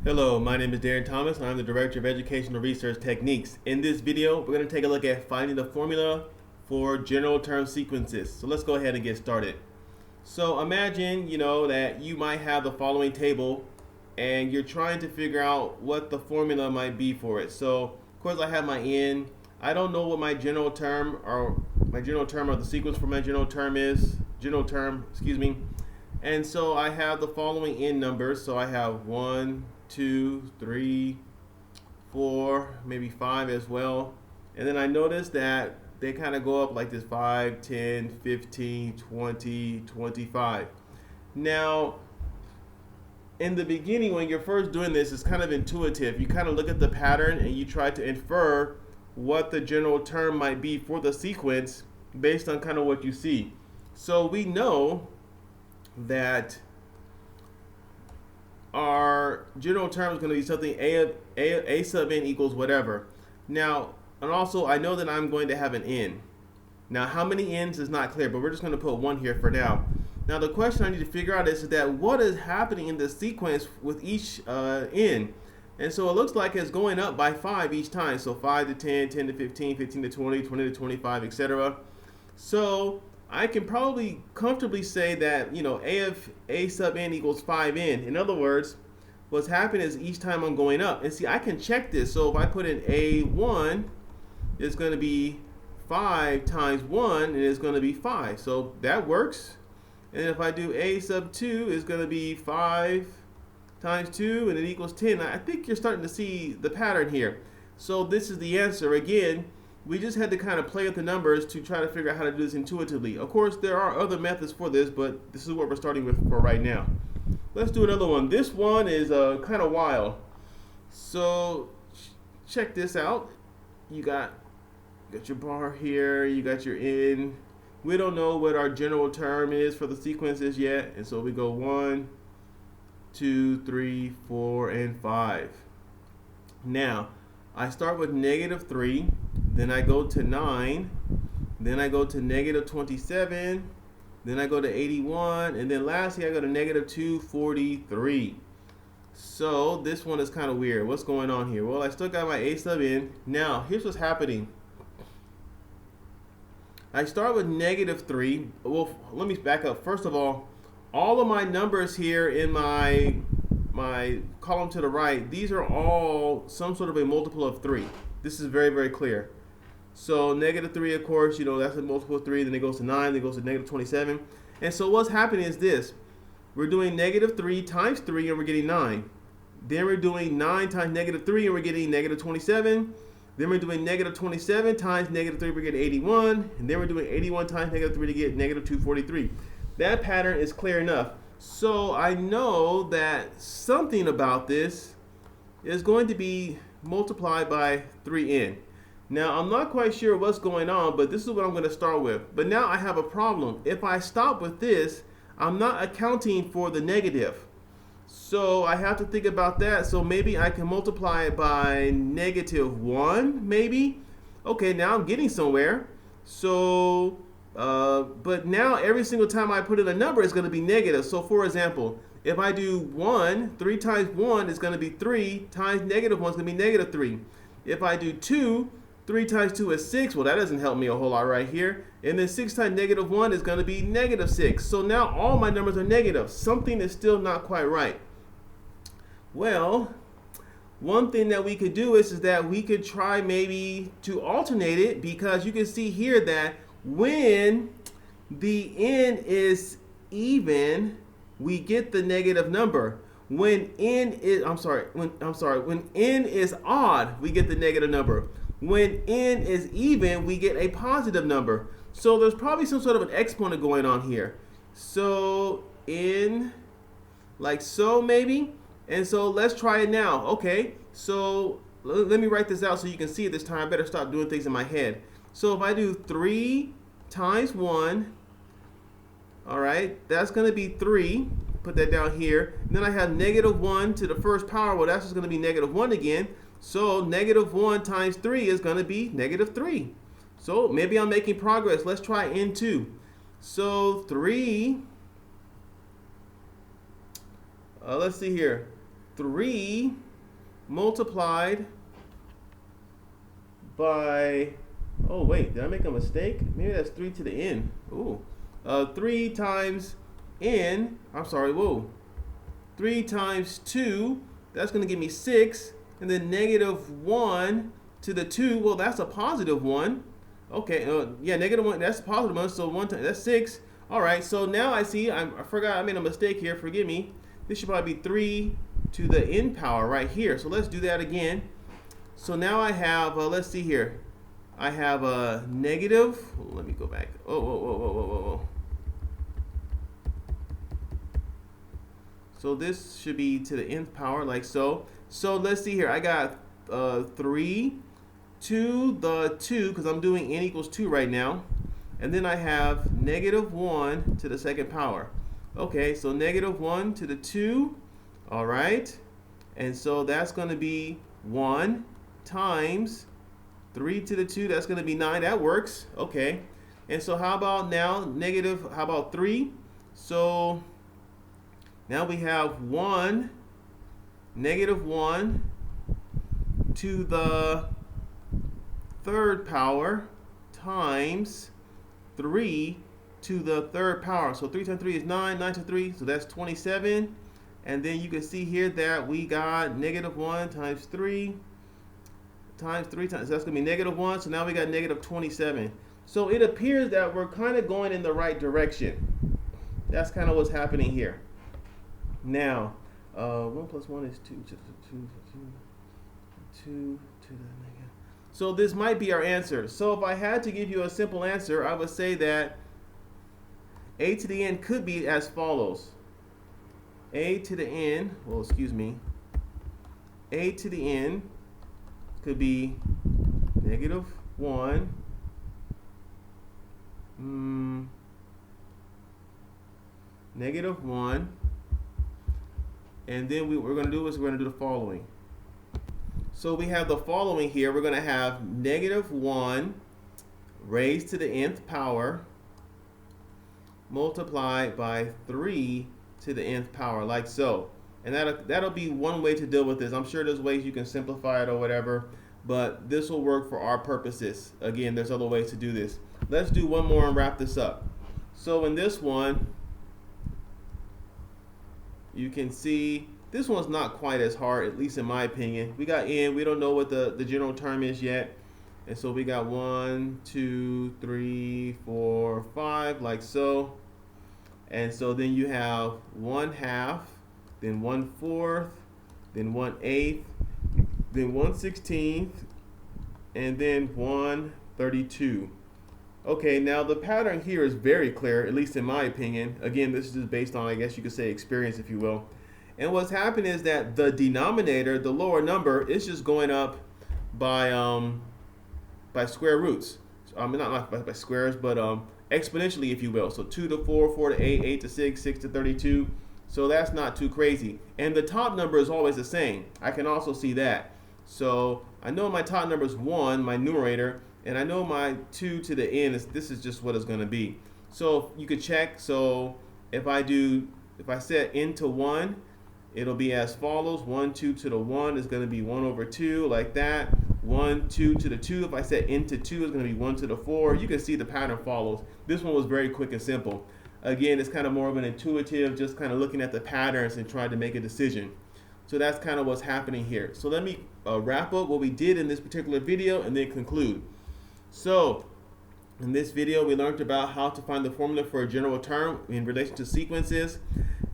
Hello, my name is Darren Thomas and I'm the Director of Educational Research Techniques. In this video, we're going to take a look at finding the formula for general term sequences. So let's go ahead and get started. So imagine, that you might have the following table and you're trying to figure out what the formula might be for it. So of course I have my n. I don't know what my general term or the sequence for my general term is. And so I have the following n numbers. So I have 1, 2, 3, 4, maybe 5 as well. And then I notice that they kind of go up like this: 5, 10, 15, 20, 25. Now, in the beginning, when you're first doing this, it's kind of intuitive. You kind of look at the pattern and you try to infer what the general term might be for the sequence based on kind of what you see. So we know that our general term is going to be something a sub n equals whatever. Now, and also I know that I'm going to have an n. Now, how many n's is not clear, but we're just going to put 1 here for now. Now, the question I need to figure out is that what is happening in the sequence with each n. And so it looks like it's going up by 5 each time. So 5 to 10, 10 to 15, 15 to 20, 20 to 25, etc. So I can probably comfortably say that, a of a sub n equals 5n. In other words, what's happening is each time I'm going up. And see, I can check this. So if I put in a1, it's going to be 5 times 1, and it's going to be 5. So that works. And if I do a sub 2, it's going to be 5 times 2, and it equals 10. I think you're starting to see the pattern here. So this is the answer. Again, we just had to kind of play with the numbers to try to figure out how to do this intuitively. Of course, there are other methods for this, but this is what we're starting with for right now. Let's do another one. This one is kind of wild. So check this out. You got your bar here. You got your n. We don't know what our general term is for the sequences yet, and so we go 1, 2, 3, 4, and 5. Now, I start with -3. Then I go to 9, then I go to -27, then I go to 81, and then lastly I go to -243. So this one is kind of weird. What's going on here? Well, I still got my a sub n. Now, here's what's happening. I start with -3. Well, let me back up. First of all of my numbers here in my column to the right, these are all some sort of a multiple of 3. This is very, very clear. So -3, of course, that's a multiple of 3. Then it goes to 9. Then it goes to -27. And so what's happening is this. We're doing -3 times 3, and we're getting 9. Then we're doing 9 times -3, and we're getting -27. Then we're doing -27 times -3, we're getting 81. And then we're doing 81 times -3 to get -243. That pattern is clear enough. So I know that something about this is going to be multiplied by 3n. Now, I'm not quite sure what's going on, but this is what I'm going to start with. But now I have a problem. If I stop with this, I'm not accounting for the negative. So I have to think about that. So maybe I can multiply it by -1, maybe. Okay, now I'm getting somewhere. So, but now every single time I put in a number, it's going to be negative. So for example, if I do 1, 3 times 1 is going to be 3, times -1 is going to be -3. If I do 2, 3 times 2 is 6. Well, that doesn't help me a whole lot right here. And then 6 times -1 is going to be -6. So now all my numbers are negative. Something is still not quite right. Well, one thing that we could do is that we could try maybe to alternate it, because you can see here that when the n is even, we get the negative number. When n is when n is odd, we get the negative number. When n is even, we get a positive number. So there's probably some sort of an exponent going on here. So n, like so maybe. And so let's try it now. Okay, so let me write this out so you can see it this time. I better stop doing things in my head. So if I do 3 times 1, all right, that's going to be 3. Put that down here. And then I have -1 to the first power. Well, that's just going to be -1 again. So -1 times 3 is going to be -3. So maybe I'm making progress. Let's try n2. So 3 let's see here. 3 multiplied by, oh wait, did I make a mistake? Maybe that's 3 to the n. Ooh. 3 times n, I'm sorry, whoa. 3 times 2, that's going to give me 6. And then negative 1 to the 2, well, that's a positive 1. Okay, yeah, negative 1, that's a positive 1, so 1 times, that's 6. All right, so now I see, I forgot, I made a mistake here, forgive me. This should probably be 3 to the n power right here. So let's do that again. So now I have, let's see here. I have a negative, let me go back. Whoa. So this should be to the nth power, like so. So let's see here. I got 3 to the 2, because I'm doing n equals 2 right now. And then I have negative 1 to the second power. Okay, so negative 1 to the 2. All right. And so that's going to be 1 times 3 to the 2. That's going to be 9. That works. Okay. And so how about now negative, how about 3? So now we have negative 1 to the third power times 3 to the third power. So 3 times 3 is 9, 9 times 3, so that's 27. And then you can see here that we got negative 1 times 3 times 3 times, so that's going to be negative 1. So now we got negative 27. So it appears that we're kind of going in the right direction. That's kind of what's happening here. Now, 1 plus 1 is 2 to the negative. So this might be our answer. So if I had to give you a simple answer, I would say that a to the n could be as follows. A to the n, well, excuse me. A to the n could be negative 1. Negative 1. And then what we're going to do is we're going to do the following. So we have the following here. We're going to have negative 1 raised to the nth power multiplied by 3 to the nth power, like so. And that'll be one way to deal with this. I'm sure there's ways you can simplify it or whatever, but this will work for our purposes. Again, there's other ways to do this. Let's do one more and wrap this up. So in this one, you can see this one's not quite as hard, at least in my opinion. We got n, we don't know what the general term is yet. And so we got 1, 2, 3, 4, 5, like so. And so then you have 1/2, then 1/4, then 1/8, then 1/16, and then 1/32. Okay, now the pattern here is very clear, at least in my opinion. Again, this is just based on, I guess you could say, experience, if you will. And what's happened is that the denominator, the lower number, is just going up by square roots. Not by squares, but exponentially, if you will. So 2 to 4, 4 to 8, 8 to 6, 6 to 32. So that's not too crazy. And the top number is always the same. I can also see that. So I know my top number is 1, my numerator, and I know my 2 to the n this is just what it's going to be. So you could check. So if I set n to 1, it'll be as follows. 1, 2 to the 1 is going to be 1 over 2, like that. 1, 2 to the 2. If I set n to 2, it's going to be 1 to the 4. You can see the pattern follows. This one was very quick and simple. Again, it's kind of more of an intuitive, just kind of looking at the patterns and trying to make a decision. So that's kind of what's happening here. So let me wrap up what we did in this particular video and then conclude. So in this video, we learned about how to find the formula for a general term in relation to sequences.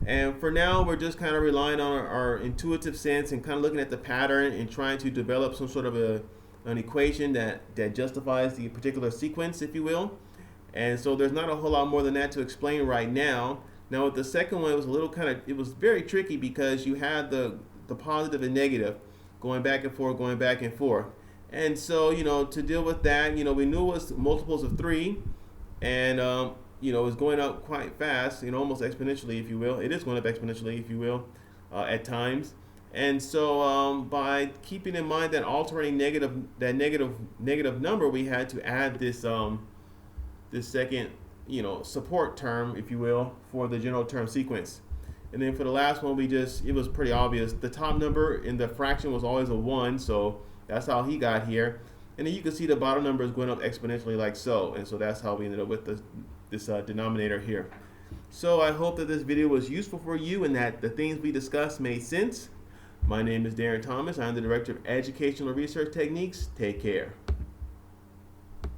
And for now, we're just kind of relying on our intuitive sense and kind of looking at the pattern and trying to develop some sort of an equation that justifies the particular sequence, if you will. And so there's not a whole lot more than that to explain right now. Now with the second one, it was a little it was very tricky because you had the positive and negative going back and forth, going back and forth. And so, to deal with that, we knew it was multiples of 3, and it was going up quite fast, almost exponentially, if you will. It is going up exponentially, if you will, at times. And so by keeping in mind that alternating negative number, we had to add this second support term, if you will, for the general term sequence. And then for the last one, it was pretty obvious. The top number in the fraction was always a 1, so that's how he got here. And then you can see the bottom number is going up exponentially like so. And so that's how we ended up with this denominator here. So I hope that this video was useful for you and that the things we discussed made sense. My name is Darren Thomas. I'm the Director of Educational Research Techniques. Take care.